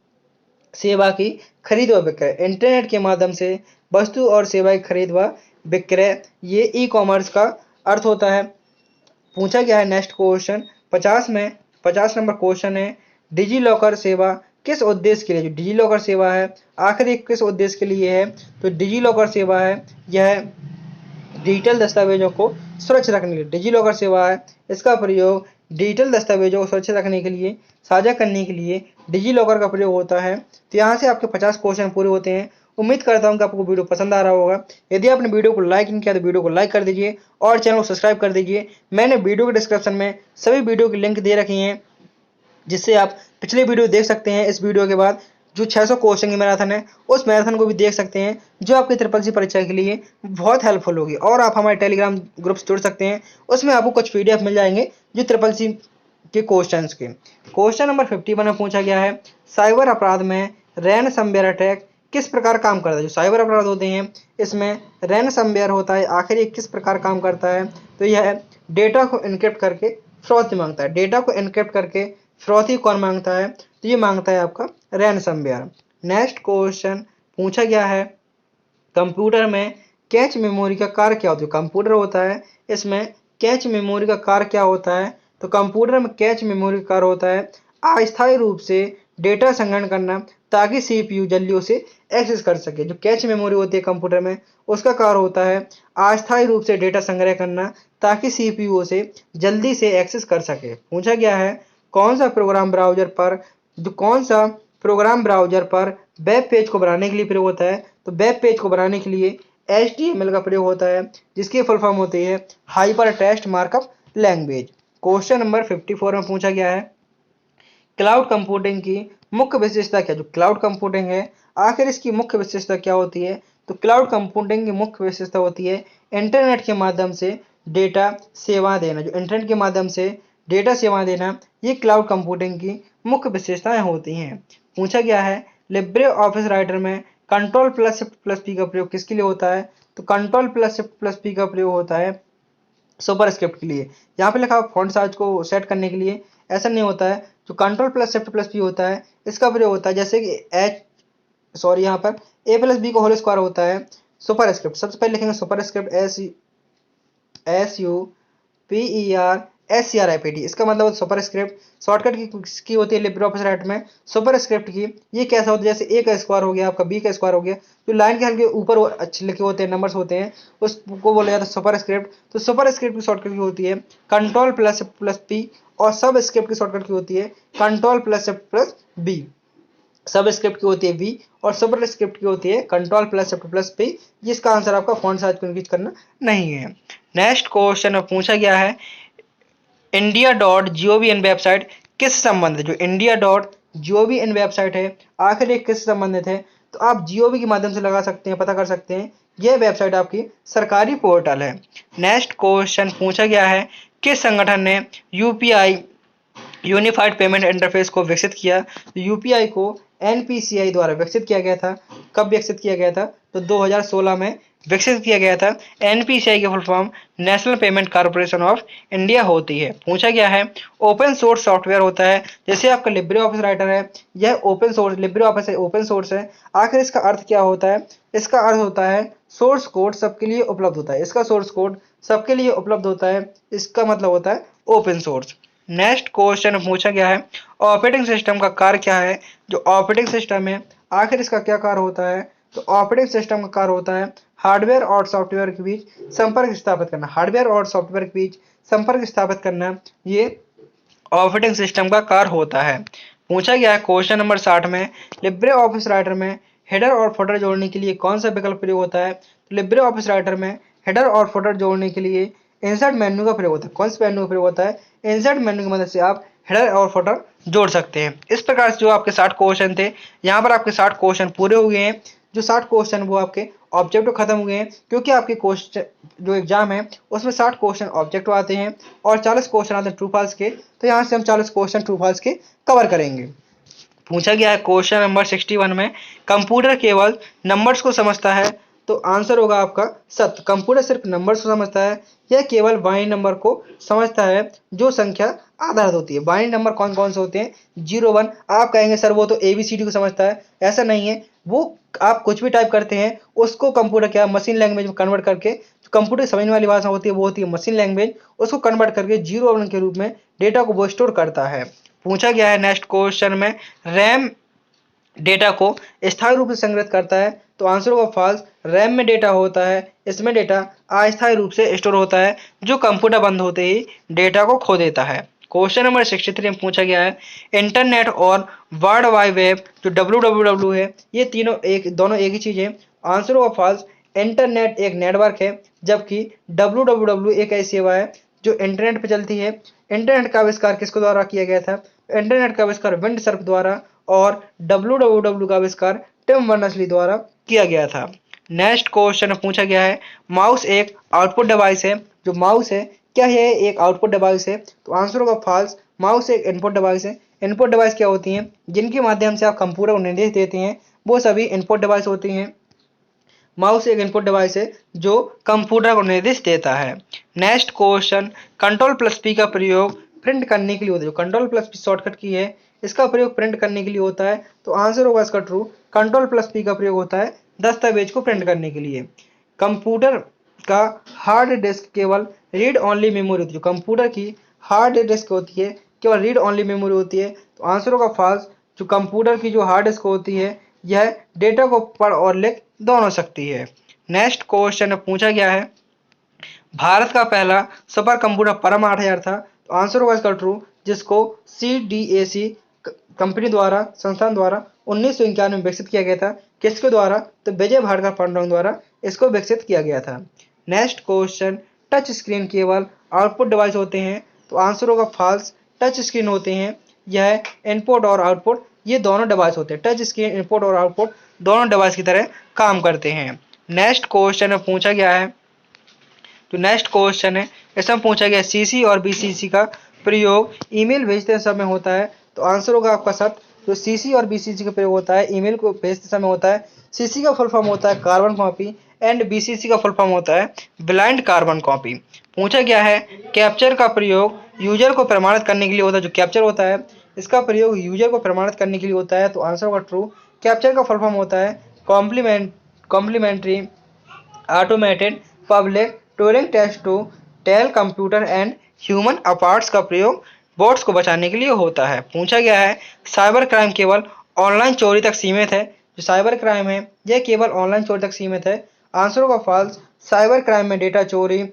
सेवा की खरीद व विक्रय। इंटरनेट के माध्यम से वस्तु और सेवा की खरीद व विक्रय, ये ई कॉमर्स का अर्थ होता है। पूछा गया है नेक्स्ट क्वेश्चन 50 में, 50 नंबर क्वेश्चन है, डिजी लॉकर सेवा किस उद्देश्य के लिए? जो डिजी लॉकर सेवा है आखिर ये किस उद्देश्य के लिए है? तो डिजी लॉकर सेवा है यह डिजिटल दस्तावेजों को सुरक्षित रखने के लिए। डिजी लॉकर सेवा है इसका प्रयोग डिजिटल दस्तावेजों को सुरक्षित रखने के लिए, साझा करने के लिए डिजी लॉकर का प्रयोग होता है। तो यहाँ से आपके 50 क्वेश्चन पूरे होते हैं। उम्मीद करता हूँ कि आपको वीडियो पसंद आ रहा होगा। यदि आपने वीडियो को लाइक नहीं किया तो वीडियो को लाइक कर दीजिए और चैनल को सब्सक्राइब कर दीजिए। मैंने वीडियो के डिस्क्रिप्शन में सभी वीडियो की लिंक दे रखी हैं जिससे आप पिछले वीडियो देख सकते हैं। इस वीडियो के बाद जो 600 क्वेश्चन की मैराथन है उस मैराथन को भी देख सकते हैं, जो आपकी ट्रिपल सी परीक्षा के लिए बहुत हेल्पफुल होगी। और आप हमारे टेलीग्राम ग्रुप से जुड़ सकते हैं, उसमें आपको कुछ PDF मिल जाएंगे जो ट्रिपल सी के क्वेश्चंस के। क्वेश्चन नंबर 51 में पूछा गया है, साइबर अपराध में रैनसमवेयर अटैक किस प्रकार काम करता है? जो साइबर अपराध होते हैं इसमें रैनसमवेयर होता है, आखिर ये किस प्रकार काम करता है? तो यह डेटा को इनक्रिप्ट करके फिरौती मांगता है। डेटा को इनक्रिप्ट करके फिरौती कौन मांगता है? तो ये मांगता है आपका रैनसमवेयर। नेक्स्ट क्वेश्चन पूछा गया है, कंप्यूटर में कैच मेमोरी का कार्य क्या होता है? कंप्यूटर होता है इसमें कैच मेमोरी का कार्य क्या होता है? तो कंप्यूटर में कैच मेमोरी का कार्य होता है अस्थायी रूप से डेटा संग्रहण करना ताकि CPU जल्दी उसे एक्सेस कर सके। जो कैच मेमोरी होती है कंप्यूटर में उसका कार्य होता है अस्थायी रूप से डेटा संग्रह करना ताकि CPU उसे जल्दी से एक्सेस कर सके। पूछा गया है कौन सा प्रोग्राम ब्राउजर पर वेब पेज को बनाने के लिए प्रयोग होता है? तो वेब पेज को बनाने के लिए HTML का प्रयोग होता है जिसकी फुल फॉर्म होती है hyper text markup language. Question number 54 में पूछा गया है, क्लाउड कंप्यूटिंग की मुख्य विशेषता क्या? जो क्लाउड कंप्यूटिंग है आखिर इसकी मुख्य विशेषता क्या होती है? तो क्लाउड कंप्यूटिंग की मुख्य विशेषता होती है इंटरनेट के माध्यम से डेटा सेवा देना। जो इंटरनेट के माध्यम से डेटा सेवा देना, ये क्लाउड कंप्यूटिंग की मुख्य विशेषताएं होती हैं। पूछा गया है लिब्रे ऑफिस राइटर में control plus shift plus P का प्रयोग किसके लिए होता है? तो control plus shift plus P का प्रयोग होता है सुपर स्क्रिप्ट के लिए। यहाँ पे लिखा फॉन्ट साइज को सेट करने के लिए, ऐसा नहीं होता है। जो control plus shift plus P होता है इसका प्रयोग होता है जैसे कि यहाँ पर A+B का होल स्क्वायर होता है सुपर स्क्रिप्ट। सबसे पहले लिखेंगे सुपर स्क्रिप्ट SUPERSCRIPT, इसका मतलब सुपर स्क्रिप्ट। शॉर्टकट की होती है लिब्रे ऑफिस राइटर में सुपर स्क्रिप्ट की। ये कैसा होता है? जैसे A का स्क्वायर हो गया, आपका B का स्क्वायर हो गया, जो लाइन के हल्के ऊपर अच्छे लिखे होते हैं नंबर्स होते हैं उसको बोला जाता है सुपर स्क्रिप्ट। तो सुपर स्क्रिप्ट की शॉर्टकट की होती है कंट्रोल प्लस P और सब स्क्रिप्ट की शॉर्टकट की होती है कंट्रोल प्लस B। सब स्क्रिप्ट की होती है V और सुपर स्क्रिप्ट की होती है कंट्रोल प्लस P, जिसका आंसर आपका फॉन्ट साइज को इंक्रीज करना नहीं है। नेक्स्ट क्वेश्चन में पूछा गया है, India.gov वेबसाइट किस संबंधित है? जो India.gov वेबसाइट है आखिर ये किस संबंधित है? तो आप GOV के माध्यम से लगा सकते हैं, पता कर सकते हैं। यह वेबसाइट आपकी सरकारी पोर्टल है। नेक्स्ट क्वेश्चन पूछा गया है, किस संगठन ने UPI यूनिफाइड पेमेंट इंटरफेस को विकसित किया? UPI को NPCI द्वारा विकसित किया गया था। कब विकसित किया गया था? तो 2016 में विकसित किया गया था। NPCI की full form national payment corporation of India होती है। पूछा गया है ओपन सोर्स सॉफ्टवेयर होता है, जैसे आपका लिब्रे ऑफिस राइटर है यह ओपन सोर्स, लिब्रे ऑफिस है ओपन सोर्स है। आखिर इसका अर्थ क्या होता है? इसका अर्थ होता है सोर्स कोड सबके लिए उपलब्ध होता है। इसका सोर्स कोड सबके लिए उपलब्ध होता है, इसका मतलब होता है ओपन सोर्स। नेक्स्ट क्वेश्चन पूछा गया है, ऑपरेटिंग सिस्टम का कार्य क्या है? जो ऑपरेटिंग सिस्टम है आखिर इसका क्या कार्य होता है? तो ऑपरेटिंग सिस्टम का कार्य होता है हार्डवेयर और सॉफ्टवेयर के बीच संपर्क स्थापित करना। हार्डवेयर और सॉफ्टवेयर के बीच संपर्क स्थापित करना, ये ऑपरेटिंग सिस्टम का कार्य होता है। पूछा गया है क्वेश्चन नंबर 60 में, लिब्रे ऑफिस राइटर में हेडर और फुटर जोड़ने के लिए कौन सा विकल्प प्रयोग होता है? तो लिब्रे ऑफिस राइटर में हेडर और फुटर जोड़ने के लिए इंसर्ट मेन्यू का प्रयोग होता है। कौन से मेन्यू का प्रयोग होता है? इंसर्ट मेन्यू की मदद से आप हेडर और फुटर जोड़ सकते हैं। इस प्रकार से जो आपके 60 क्वेश्चन थे, यहाँ पर आपके 60 क्वेश्चन पूरे हो गए हैं। जो 60 क्वेश्चन वो आपके ऑब्जेक्टिव खत्म हो गए हैं, क्योंकि आपके क्वेश्चन जो एग्जाम है उसमें 60 क्वेश्चन ऑब्जेक्टिव आते हैं और 40 क्वेश्चन आते हैं ट्रू फॉल्स के। तो यहाँ से हम 40 क्वेश्चन ट्रू फॉल्स के कवर करेंगे। पूछा गया है क्वेश्चन नंबर 61 में, कंप्यूटर केवल नंबर्स को समझता है, तो आंसर होगा आपका सत्य। कंप्यूटर सिर्फ नंबर्स को समझता है, यह केवल बाइनरी नंबर को समझता है जो संख्या आधारित होती है। बाइनरी नंबर कौन कौन से होते हैं? 0 1। आप कहेंगे सर वो तो ABCD को समझता है, ऐसा नहीं है। वो आप कुछ भी टाइप करते हैं उसको कंप्यूटर क्या मशीन लैंग्वेज में कन्वर्ट करके, जो कंप्यूटर समझने वाली भाषा होती है वो होती है मशीन लैंग्वेज, उसको कन्वर्ट करके 0 1 के रूप में डेटा को वो स्टोर करता है। पूछा गया है नेक्स्ट क्वेश्चन में, रैम डेटा को स्थायी रूप से संग्रहित करता है, तो आंसर होगा फॉल्स। रैम में डेटा होता है, इसमें डेटा अस्थायी रूप से स्टोर होता है, जो कंप्यूटर बंद होते ही डेटा को खो देता है। क्वेश्चन नंबर 63 में पूछा गया है, इंटरनेट और वर्ल्ड वाइड वेब जो www है, ये दोनों एक ही चीज है। आंसर होगा फॉल्स। इंटरनेट एक नेटवर्क है, जबकि www एक ऐसी सेवा है जो इंटरनेट पर चलती है। इंटरनेट का आविष्कार किसके द्वारा किया गया था? इंटरनेट का आविष्कार विंड सर्फ द्वारा और www का आविष्कार टिम बर्नर्स-ली द्वारा किया गया था। नेक्स्ट क्वेश्चन पूछा गया है, माउस एक आउटपुट डिवाइस है। जो माउस है, क्या यह एक आउटपुट डिवाइस है? तो आंसर होगा फॉल्स। माउस एक इनपुट डिवाइस है। इनपुट डिवाइस क्या होती हैं? जिनके माध्यम से आप कंप्यूटर को निर्देश देते हैं, वो सभी इनपुट डिवाइस होती हैं। माउस एक इनपुट डिवाइस है जो कंप्यूटर को निर्देश देता है। Next question, control plus P का प्रयोग प्रिंट करने के लिए होता है। जो कंट्रोल प्लस पी शॉर्टकट की है, इसका प्रयोग प्रिंट करने के लिए होता है, तो आंसर होगा इसका ट्रू। कंट्रोल प्लस पी का प्रयोग होता है दस्तावेज को प्रिंट करने के लिए। कंप्यूटर का हार्ड डिस्क केवल रीड ओनली मेमोरी होती है। जो कंप्यूटर की हार्ड डिस्क होती है केवल रीड ओनली मेमोरी होती है, तो आंसर होगा फॉल्स। जो कंप्यूटर की जो हार्ड डिस्क होती है, यह डेटा को पढ़ और लिख दोनों सकती है। नेक्स्ट क्वेश्चन पूछा गया है, भारत का पहला सुपर कंप्यूटर परम 8000 था, तो आंसर होगा इसका ट्रू, जिसको CDAC कंपनी द्वारा संस्थान द्वारा 1991 में विकसित किया गया था। किसके द्वारा? तो विजय भाटकर पांडुरंग द्वारा इसको विकसित किया गया था। नेक्स्ट क्वेश्चन, टच स्क्रीन केवल आउटपुट डिवाइस होते हैं, तो आंसर होगा फॉल्स। टच स्क्रीन होते हैं, यह इनपुट और आउटपुट ये दोनों डिवाइस होते हैं। टच स्क्रीन इनपुट और आउटपुट दोनों डिवाइस की तरह काम करते हैं। नेक्स्ट क्वेश्चन में पूछा गया है, तो नेक्स्ट क्वेश्चन है, इसमें पूछा गया CC और BCC का प्रयोग ईमेल भेजते समय होता है, तो आंसर होगा आपका सत्य। जो CC और BCC का प्रयोग होता है ईमेल को भेजते समय होता है। CC का फुल फॉर्म होता है कार्बन कॉपी एंड BCC का फुल फॉर्म होता है ब्लाइंड कार्बन कॉपी। पूछा गया है, कैप्चर का प्रयोग यूजर को प्रमाणित करने के लिए होता है। जो कैप्चर होता है, इसका प्रयोग यूजर को प्रमाणित करने के लिए होता है, तो आंसर होगा ट्रू। कैप्चर का फुल फॉर्म होता है complimentary automated public Turing test to tell computer and human aparts का प्रयोग बोट्स को बचाने के लिए होता है। पूछा गया है, साइबर क्राइम केवल ऑनलाइन चोरी तक सीमित है। जो साइबर क्राइम है, यह केवल ऑनलाइन चोरी तक सीमित है। आंसर होगा फॉल्स। साइबर क्राइम में डेटा चोरी,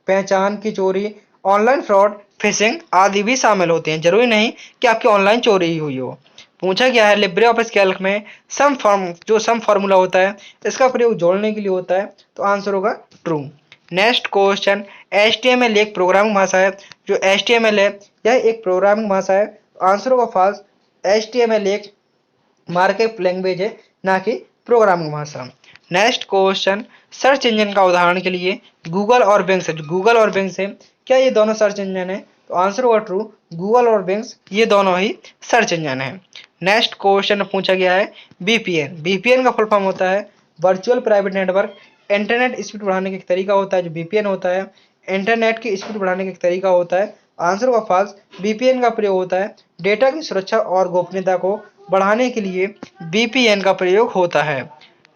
पहचान की चोरी, ऑनलाइन फ्रॉड, फिशिंग आदि भी शामिल होते हैं। जरूरी नहीं कि आपकी ऑनलाइन चोरी ही हुई हो। पूछा गया है, लिब्रे ऑफिस कैल्क में सम फार्मूला होता है, इसका प्रयोग जोड़ने के लिए होता है, तो आंसर होगा ट्रू। नेक्स्ट क्वेश्चन, HTML एक प्रोग्रामिंग भाषा है। जो HTML है, यह एक प्रोग्रामिंग भाषा है, तो आंसर होगा फॉल्स। HTML एक मार्कअप लैंग्वेज है, ना कि प्रोग्रामिंग भाषा। नेक्स्ट क्वेश्चन, सर्च इंजन का उदाहरण के लिए गूगल और बिंग से। गूगल और बिंग से क्या ये दोनों सर्च इंजन है? तो आंसर होगा ट्रू। गूगल और बिंग ये दोनों ही सर्च इंजन है। नेक्स्ट क्वेश्चन पूछा गया है, VPN का फुल फॉर्म होता है virtual private network. Internet speed बढ़ाने का एक तरीका होता है जो VPN होता है। इंटरनेट की स्पीड बढ़ाने का एक तरीका होता है, आंसर होगा फॉल्स। VPN का प्रयोग होता है डेटा की सुरक्षा और गोपनीयता को बढ़ाने के लिए VPN का प्रयोग होता है।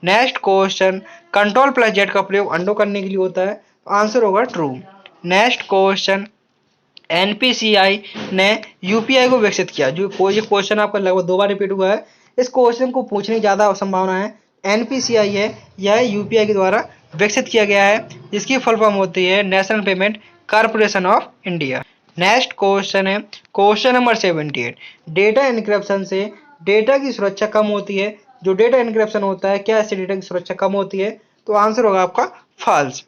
Next question, control plus Z का प्रयोग अंडो करने के लिए होता है, आंसर होगा ट्रू। नेक्स्ट क्वेश्चन, NPCI ने UPI को विकसित किया। जो ये क्वेश्चन आपका लगभग 2 बार रिपीट हुआ है, इस क्वेश्चन को पूछने की ज़्यादा संभावना है। NPCI है, यह UPI के द्वारा विकसित किया गया है, जिसकी फुल फॉर्म होती है national payment corporation of India. Next question है क्वेश्चन नंबर 78, डेटा इनक्रिप्शन से डेटा की सुरक्षा कम होती है। जो डेटा इनक्रिप्शन होता है, क्या इससे डेटा की सुरक्षा कम होती है? तो आंसर होगा आपका फॉल्स।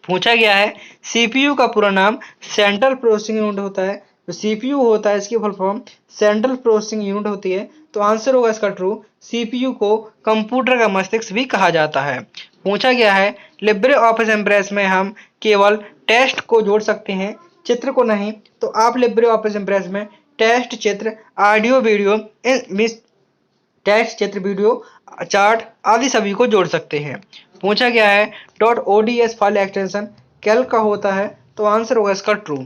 पूछा गया है, CPU का पूरा नाम सेंट्रल प्रोसेसिंग यूनिट होता है। जो सीपीयू होता है इसकी full form central processing unit होती है, तो आंसर होगा इसका ट्रू। सीपीयू को कंप्यूटर का मस्तिष्क भी कहा जाता है। पूछा गया है लिब्रे ऑफिस इम्प्रेस में हम केवल टेक्स्ट को जोड़ सकते हैं, चित्र को नहीं। तो आप लिब्रे ऑफिस इम्प्रेस में टेक्स्ट, चित्र, ऑडियो, वीडियो, टेक्स्ट, चित्र, वीडियो, चार्ट आदि सभी को जोड़ सकते हैं। पूछा गया है dot ODS file extension Calc का होता है, तो आंसर होगा इसका ट्रू।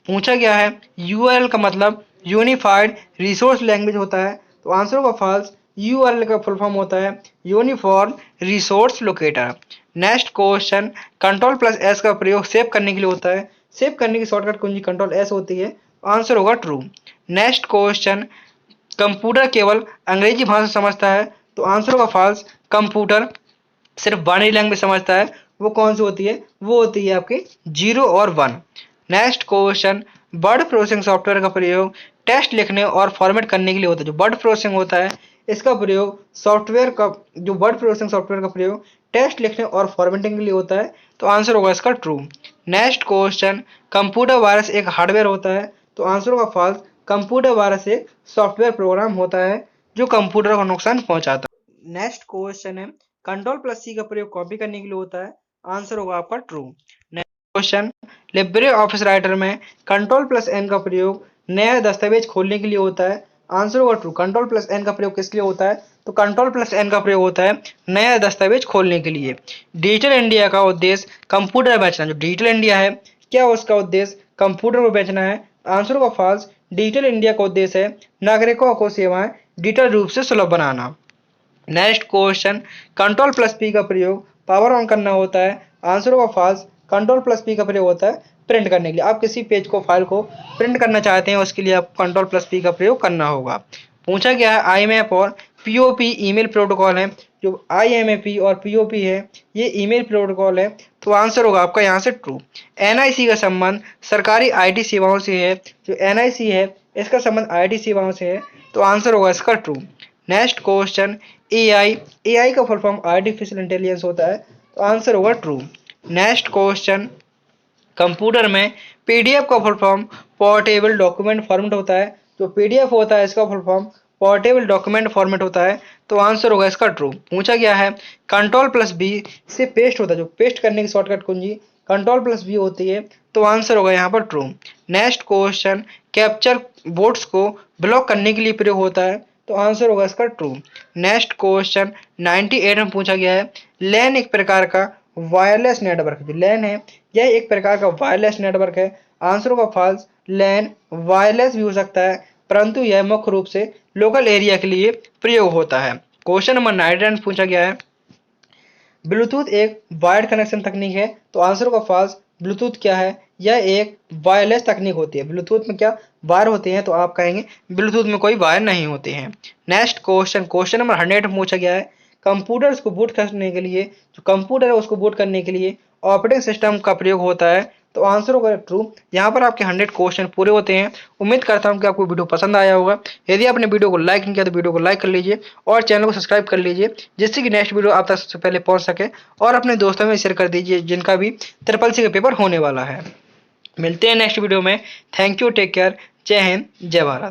पूछा गया है यूआरएल का मतलब यूनिफाइड रिसोर्स लैंग्वेज होता है, तो आंसर होगा फॉल्स। यूआरएल का फुल फॉर्म होता है uniform resource locator. Next question, control plus S का प्रयोग सेव करने के लिए होता है, सेव करने की शॉर्टकट कुंजी कंट्रोल एस होती है, आंसर होगा ट्रू। नेक्स्ट क्वेश्चन, कंप्यूटर केवल अंग्रेजी भाषा समझता है, तो आंसर होगा फॉल्स। कंप्यूटर सिर्फ बाइनरी लैंग्वेज समझता है, वो कौन सी होती है, वो होती है आपके 0 और 1। Next question, word processing software का प्रयोग टेक्स्ट लिखने और फॉर्मेट करने के लिए होता है। जो वर्ड प्रोसेसिंग होता है इसका प्रयोग सॉफ्टवेयर का, जो वर्ड प्रोसेसिंग सॉफ्टवेयर का प्रयोग टेक्स्ट लिखने और फॉर्मेटिंग के लिए होता है, तो आंसर होगा इसका true. Next question, computer virus एक हार्डवेयर होता है, तो आंसर होगा फॉल्स। कंप्यूटर वायरस एक सॉफ्टवेयर प्रोग्राम होता है जो कंप्यूटर को नुकसान पहुंचाता है। नेक्स्ट क्वेश्चन है कंट्रोल प्लस सी का प्रयोग कॉपी करने के लिए होता है, आंसर होगा आपका true. Next question, Libre office writer में कंट्रोल प्लस एन का प्रयोग नया दस्तावेज खोलने के लिए होता है, आंसर होगा ट्रू। कंट्रोल प्लस एन का प्रयोग किस लिए होता है, तो कंट्रोल प्लस एन का प्रयोग होता है नया दस्तावेज खोलने के लिए। डिजिटल इंडिया का उद्देश्य कंप्यूटर बेचना। जो डिजिटल इंडिया है, क्या उसका उद्देश्य कंप्यूटर को बेचना है, आंसर होगा फॉल्स। डिजिटल इंडिया का उद्देश्य है नागरिकों को सेवाएं डिजिटल रूप से सुलभ बनाना। Next question, control plus P का प्रयोग पावर ऑन करना होता है, आंसर होगा फॉल्स। कंट्रोल प्लस पी का प्रयोग होता है प्रिंट करने के लिए। आप किसी पेज को, फाइल को प्रिंट करना चाहते हैं, उसके लिए आप कंट्रोल प्लस पी का प्रयोग करना होगा। पूछा गया है आईएमएफ और पीओपी ईमेल प्रोटोकॉल है। जो आईएमएपी और पीओपी है ये ईमेल प्रोटोकॉल है, तो आंसर होगा आपका यहाँ से ट्रू। एनआईसी का संबंध सरकारी आईटी सेवाओं से है। जो एनआईसी है इसका संबंध आईटी सेवाओं से है, तो आंसर होगा इसका ट्रू। नेक्स्ट क्वेश्चन, एआई का फुल फॉर्म आर्टिफिशियल इंटेलिजेंस होता है, तो आंसर होगा ट्रू। नेक्स्ट क्वेश्चन, कंप्यूटर में पीडीएफ का full form portable document format होता है। जो पीडीएफ होता है इसका full form portable document format होता है, तो आंसर होगा इसका ट्रू। पूछा गया है कंट्रोल प्लस बी से पेस्ट होता है। जो पेस्ट करने की शॉर्टकट कुंजी कंट्रोल प्लस बी होती है, तो आंसर होगा यहाँ पर true. Next question, capture boards को ब्लॉक करने के लिए प्रयोग होता है, तो आंसर होगा इसका ट्रू। नेक्स्ट क्वेश्चन 98 में पूछा गया है लैन एक प्रकार का वायरलेस नेटवर्क। जो लैन है यह एक प्रकार का वायरलेस नेटवर्क है, आंसर होगा फॉल्स। लैन वायरलेस भी हो सकता है, परंतु यह मुख्य रूप से लोकल एरिया के लिए प्रयोग होता है। क्वेश्चन नंबर 99 पूछा गया है ब्लूटूथ एक वायर्ड कनेक्शन तकनीक है, तो आंसर होगा फॉल्स। ब्लूटूथ क्या है, यह एक वायरलेस तकनीक होती है। ब्लूटूथ में क्या वायर होते हैं, तो आप कहेंगे ब्लूटूथ में कोई वायर नहीं होते हैं। नेक्स्ट क्वेश्चन, क्वेश्चन नंबर 100 में पूछा गया है कंप्यूटर्स को बूट करने के लिए, जो कंप्यूटर है उसको बूट करने के लिए ऑपरेटिंग सिस्टम का प्रयोग होता है, तो आंसर होगा ट्रू। यहाँ पर आपके 100 क्वेश्चन पूरे होते हैं। उम्मीद करता हूँ कि आपको वीडियो पसंद आया होगा। यदि आपने वीडियो को लाइक नहीं किया तो वीडियो को लाइक कर लीजिए और चैनल को सब्सक्राइब कर लीजिए, जिससे कि नेक्स्ट वीडियो आप तक सबसे पहले पहुँच सके। और अपने दोस्तों में शेयर कर दीजिए जिनका भी ट्रिपल सी का पेपर होने वाला है। मिलते हैं नेक्स्ट वीडियो में। थैंक यू, टेक केयर, जय हिंद, जय भारत।